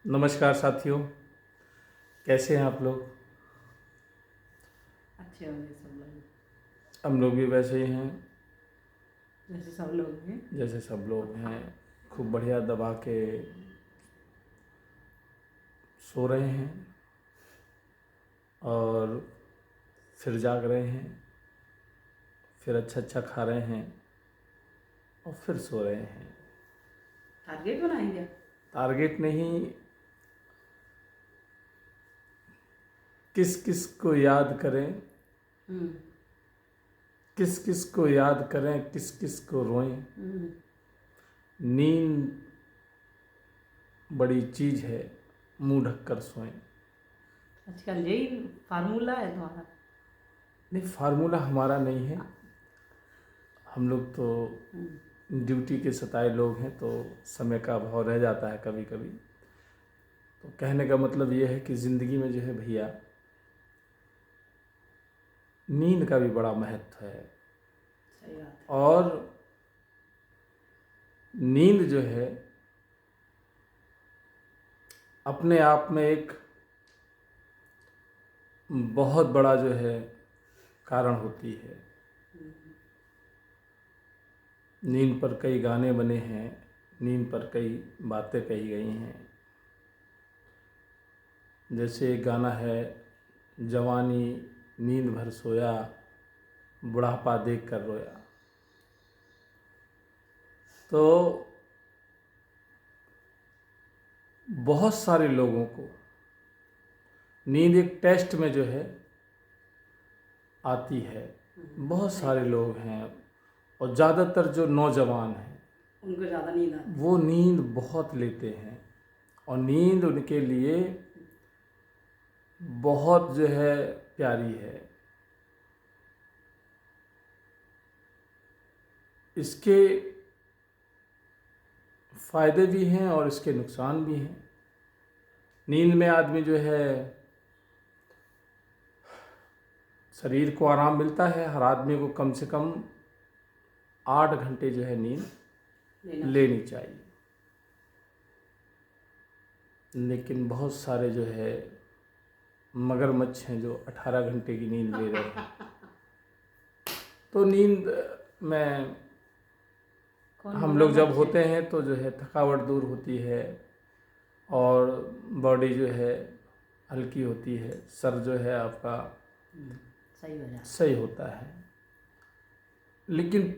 नमस्कार साथियों, कैसे हैं आप लोग। अच्छे होंगे सब लोग। हम लोग भी वैसे ही हैं जैसे सब लोग हैं। जैसे सब लोग हैं। खूब बढ़िया दबा के सो रहे हैं और फिर जाग रहे हैं, फिर अच्छा अच्छा खा रहे हैं और फिर सो रहे हैं। टारगेट बनाएंगे। टारगेट नहीं, किस किस को याद करें, हम्म। किस किस को याद करें, किस किस को रोएं। नींद बड़ी चीज है, मुंह ढककर सोएं। आजकल यही फार्मूला है तुम्हारा। नहीं, फार्मूला हमारा नहीं है। हम लोग तो ड्यूटी के सताए लोग हैं, तो समय का अभाव रह जाता है कभी कभी। तो कहने का मतलब ये है कि ज़िंदगी में जो है भैया, नींद का भी बड़ा महत्व है। सही बात है। और नींद जो है अपने आप में एक बहुत बड़ा जो है कारण होती है। नींद पर कई गाने बने हैं, नींद पर कई बातें कही गई हैं। जैसे एक गाना है, जवानी नींद भर सोया, बुढ़ापा देख कर रोया। तो बहुत सारे लोगों को नींद एक टेस्ट में जो है आती है। बहुत सारे लोग हैं और ज़्यादातर जो नौजवान हैं उनको ज़्यादा नींद आती वो नींद बहुत लेते हैं और नींद उनके लिए बहुत जो है प्यारी है। इसके फायदे भी हैं और इसके नुकसान भी हैं। नींद में आदमी जो है शरीर को आराम मिलता है। हर आदमी को कम से कम 8 घंटे जो है नींद लेनी चाहिए। लेकिन बहुत सारे जो है मगरमच्छ हैं जो 18 घंटे की नींद ले रहे हैं। तो नींद में हम लोग जब होते हैं तो जो है थकावट दूर होती है और बॉडी जो है हल्की होती है, सर जो है आपका सही होता है। लेकिन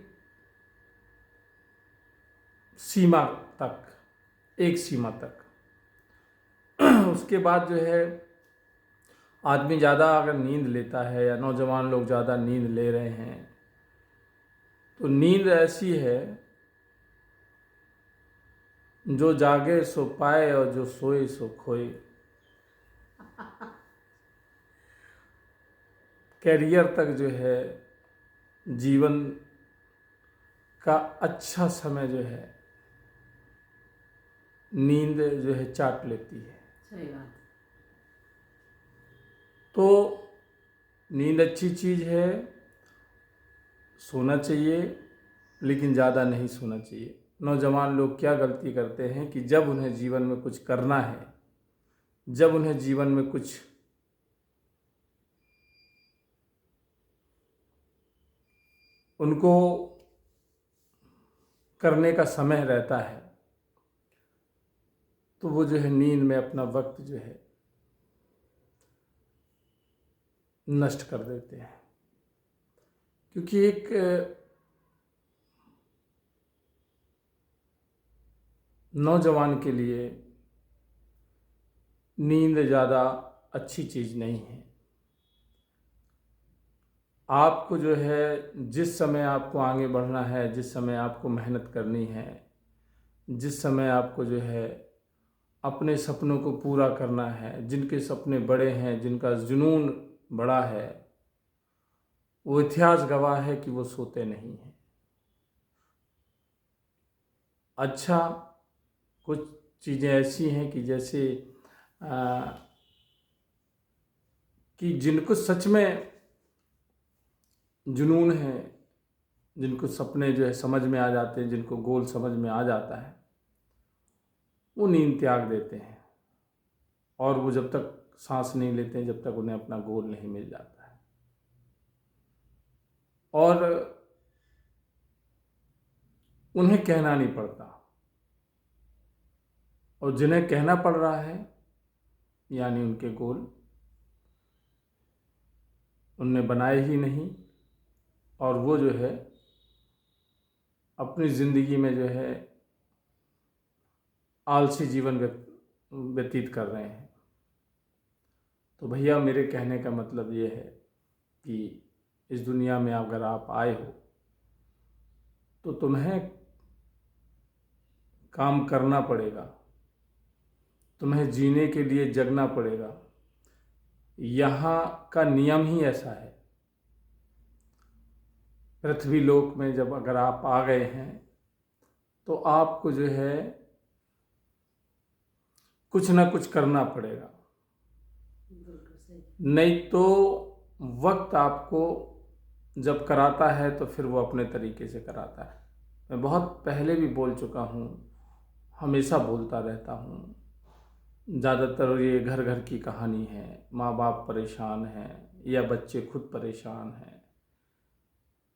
सीमा तक, एक सीमा तक। उसके बाद जो है आदमी ज़्यादा अगर नींद लेता है या नौजवान लोग ज़्यादा नींद ले रहे हैं तो नींद ऐसी है जो जागे सो पाए और जो सोए सो खोए। कैरियर तक जो है, जीवन का अच्छा समय जो है नींद जो है चाट लेती है। सही बात। तो नींद अच्छी चीज़ है, सोना चाहिए लेकिन ज़्यादा नहीं सोना चाहिए। नौजवान लोग क्या गलती करते हैं कि जब उन्हें जीवन में कुछ करना है, जब उन्हें जीवन में कुछ उनको करने का समय रहता है तो वो जो है नींद में अपना वक्त जो है नष्ट कर देते हैं। क्योंकि एक नौजवान के लिए नींद ज़्यादा अच्छी चीज़ नहीं है। आपको जो है जिस समय आपको आगे बढ़ना है, जिस समय आपको मेहनत करनी है, जिस समय आपको जो है अपने सपनों को पूरा करना है, जिनके सपने बड़े हैं, जिनका जुनून बड़ा है, वो इतिहास गवाह है कि वो सोते नहीं हैं। अच्छा, कुछ चीज़ें ऐसी हैं कि जैसे कि जिनको सच में जुनून है, जिनको सपने जो है समझ में आ जाते हैं, जिनको गोल समझ में आ जाता है, वो नींद त्याग देते हैं। और वो जब तक सांस नहीं लेते हैं, जब तक उन्हें अपना गोल नहीं मिल जाता है। और उन्हें कहना नहीं पड़ता, और जिन्हें कहना पड़ रहा है यानी उनके गोल उनने बनाए ही नहीं, और वो जो है अपनी ज़िंदगी में जो है आलसी जीवन व्यतीत कर रहे हैं। तो भैया मेरे कहने का मतलब ये है कि इस दुनिया में अगर आप आए हो तो तुम्हें काम करना पड़ेगा, तुम्हें जीने के लिए जगना पड़ेगा। यहाँ का नियम ही ऐसा है। पृथ्वी लोक में जब अगर आप आ गए हैं तो आपको जो है कुछ ना कुछ करना पड़ेगा, नहीं तो वक्त आपको जब कराता है तो फिर वो अपने तरीके से कराता है। मैं बहुत पहले भी बोल चुका हूँ, हमेशा बोलता रहता हूँ। ज़्यादातर ये घर घर की कहानी है, माँ बाप परेशान हैं या बच्चे खुद परेशान हैं,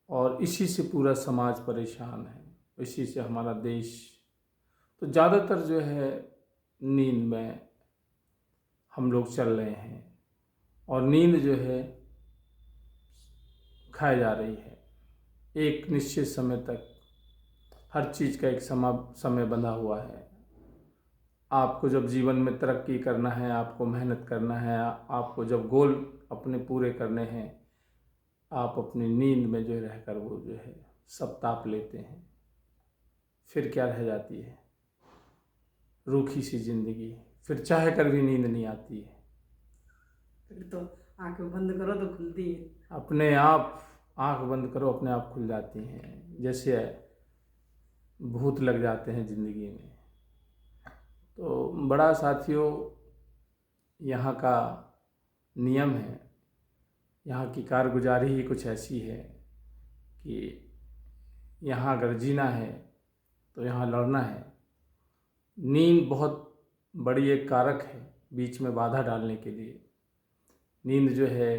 और इसी से पूरा समाज परेशान है, इसी से हमारा देश। तो ज़्यादातर जो है नींद में हम लोग चल रहे हैं, और नींद जो है खाई जा रही है। एक निश्चित समय तक हर चीज़ का एक समय बंधा हुआ है। आपको जब जीवन में तरक्की करना है, आपको मेहनत करना है, आपको जब गोल अपने पूरे करने हैं, आप अपनी नींद में जो रहकर वो जो है सब ताप लेते हैं। फिर क्या रह जाती है? रूखी सी जिंदगी। फिर चाह कर भी नींद नहीं आती है। फिर तो आंखें बंद करो तो खुलती है। अपने आप आंख बंद करो, अपने आप खुल जाती हैं, जैसे भूत लग जाते हैं जिंदगी में। तो बड़ा साथियों, यहाँ का नियम है, यहाँ की कारगुजारी ही कुछ ऐसी है कि यहाँ अगर जीना है तो यहाँ लड़ना है। नींद बहुत बड़ी एक कारक है बीच में बाधा डालने के लिए। नींद जो है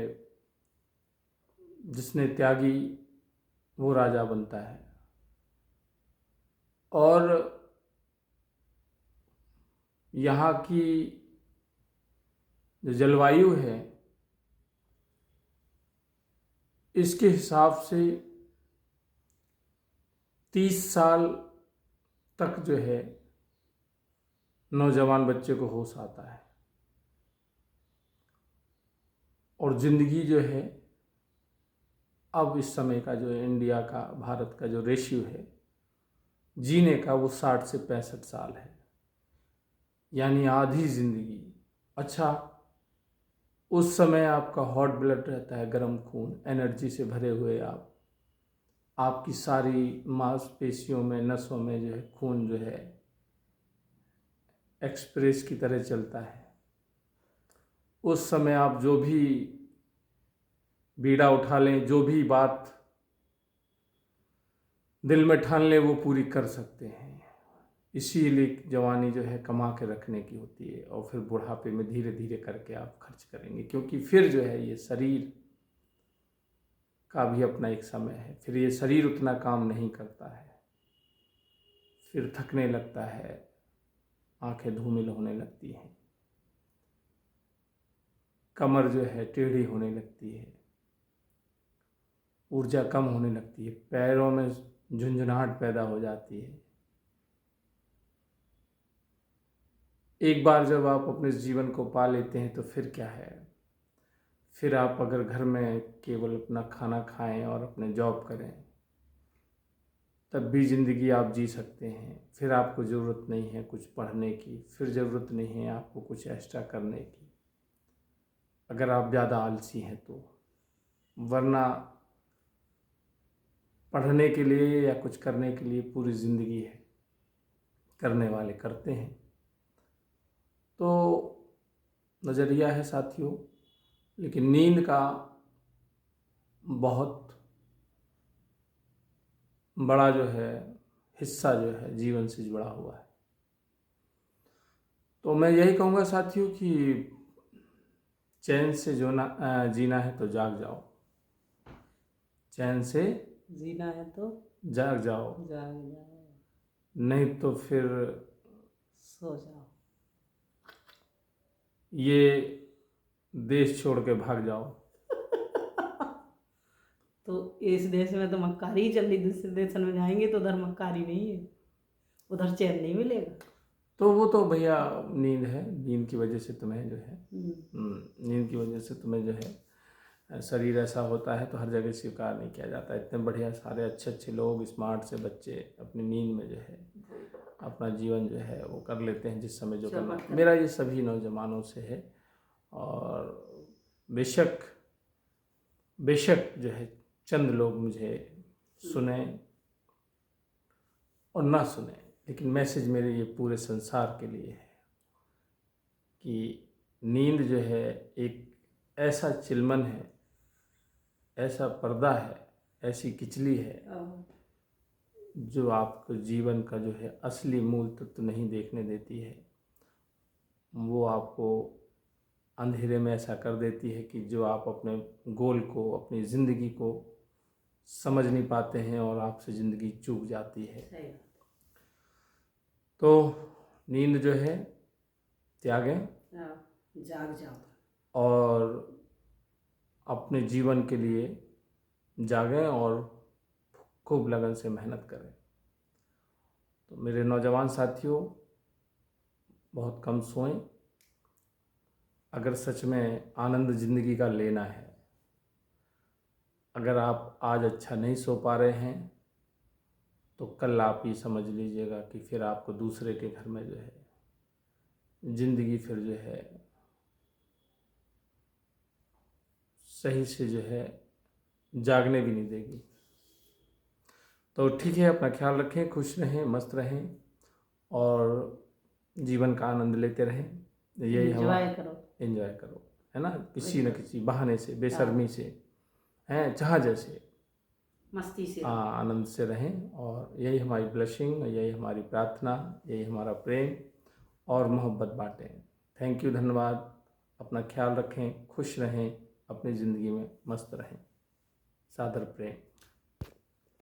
जिसने त्यागी वो राजा बनता है। और यहाँ की जो जलवायु है इसके हिसाब से 30 साल तक जो है नौजवान बच्चे को होश आता है, और ज़िंदगी जो है अब इस समय का जो इंडिया का, भारत का जो रेशियो है जीने का, वो 60 से 65 साल है, यानी आधी ज़िंदगी। अच्छा, उस समय आपका हॉट ब्लड रहता है, गर्म खून, एनर्जी से भरे हुए आपकी सारी मांसपेशियों में, नसों में जो है खून जो है एक्सप्रेस की तरह चलता है। उस समय आप जो भी बीड़ा उठा लें, जो भी बात दिल में ठान लें, वो पूरी कर सकते हैं। इसीलिए जवानी जो है कमा के रखने की होती है, और फिर बुढ़ापे में धीरे धीरे करके आप खर्च करेंगे, क्योंकि फिर जो है ये शरीर का भी अपना एक समय है। फिर ये शरीर उतना काम नहीं करता है, फिर थकने लगता है, आंखें धूमिल होने लगती हैं, कमर जो है टेढ़ी होने लगती है, ऊर्जा कम होने लगती है, पैरों में झुंझुनाहट पैदा हो जाती है। एक बार जब आप अपने जीवन को पा लेते हैं तो फिर क्या है, फिर आप अगर घर में केवल अपना खाना खाएं और अपने जॉब करें तब भी ज़िंदगी आप जी सकते हैं। फिर आपको ज़रूरत नहीं है कुछ पढ़ने की, फिर ज़रूरत नहीं है आपको कुछ एक्स्ट्रा करने की, अगर आप ज़्यादा आलसी हैं तो। वरना पढ़ने के लिए या कुछ करने के लिए पूरी ज़िंदगी है, करने वाले करते हैं। तो नज़रिया है साथियों, लेकिन नींद का बहुत बड़ा जो है हिस्सा जो है जीवन से जुड़ा हुआ है। तो मैं यही कहूँगा साथियों कि चैन से जो ना जीना है तो जाग जाओ, चैन से जीना है तो जाग जाओ, जाग जाओ, नहीं तो फिर सो जाओ। ये देश छोड़ के भाग जाओ। तो इस देश में तो मक्कारी ही चल रही, दूसरे देश में जाएंगे तो उधर मक्कारी नहीं है, उधर चैन नहीं मिलेगा। तो वो तो भैया नींद है, नींद की वजह से तुम्हें जो है हम्म। नींद की वजह से तुम्हें जो है शरीर ऐसा होता है तो हर जगह स्वीकार नहीं किया जाता। इतने बढ़िया सारे अच्छे अच्छे लोग, स्मार्ट से बच्चे अपनी नींद में जो है अपना जीवन जो है वो कर लेते हैं जिस समय जो करना। मेरा ये सभी नौजवानों से है, और बेशक बेशक जो है चंद लोग मुझे सुने और ना सुने, लेकिन मैसेज मेरे ये पूरे संसार के लिए है कि नींद जो है एक ऐसा चिलमन है, ऐसा पर्दा है, ऐसी किचली है जो आपको जीवन का जो है असली मूल तत्व नहीं देखने देती है। वो आपको अंधेरे में ऐसा कर देती है कि जो आप अपने गोल को, अपनी ज़िंदगी को समझ नहीं पाते हैं और आपसे ज़िंदगी चूक जाती है। तो नींद जो है त्यागें, जाग जाओ और अपने जीवन के लिए जागें और खूब लगन से मेहनत करें। तो मेरे नौजवान साथियों, बहुत कम सोएं। अगर सच में आनंद ज़िंदगी का लेना है, अगर आप आज अच्छा नहीं सो पा रहे हैं तो कल आप ही समझ लीजिएगा कि फिर आपको दूसरे के घर में जो है ज़िंदगी फिर जो है सही से जो है जागने भी नहीं देगी। तो ठीक है, अपना ख्याल रखें, खुश रहें, मस्त रहें और जीवन का आनंद लेते रहें। यही हम एंजॉय करो, है ना, किसी न किसी बहाने से, बेशर्मी से, हैं, जहाँ जैसे मस्ती से आनंद से रहें। और यही हमारी ब्लेसिंग, यही हमारी प्रार्थना, यही हमारा प्रेम और मोहब्बत बांटें। थैंक यू, धन्यवाद। अपना ख्याल रखें, खुश रहें, अपनी ज़िंदगी में मस्त रहें। सादर प्रेम।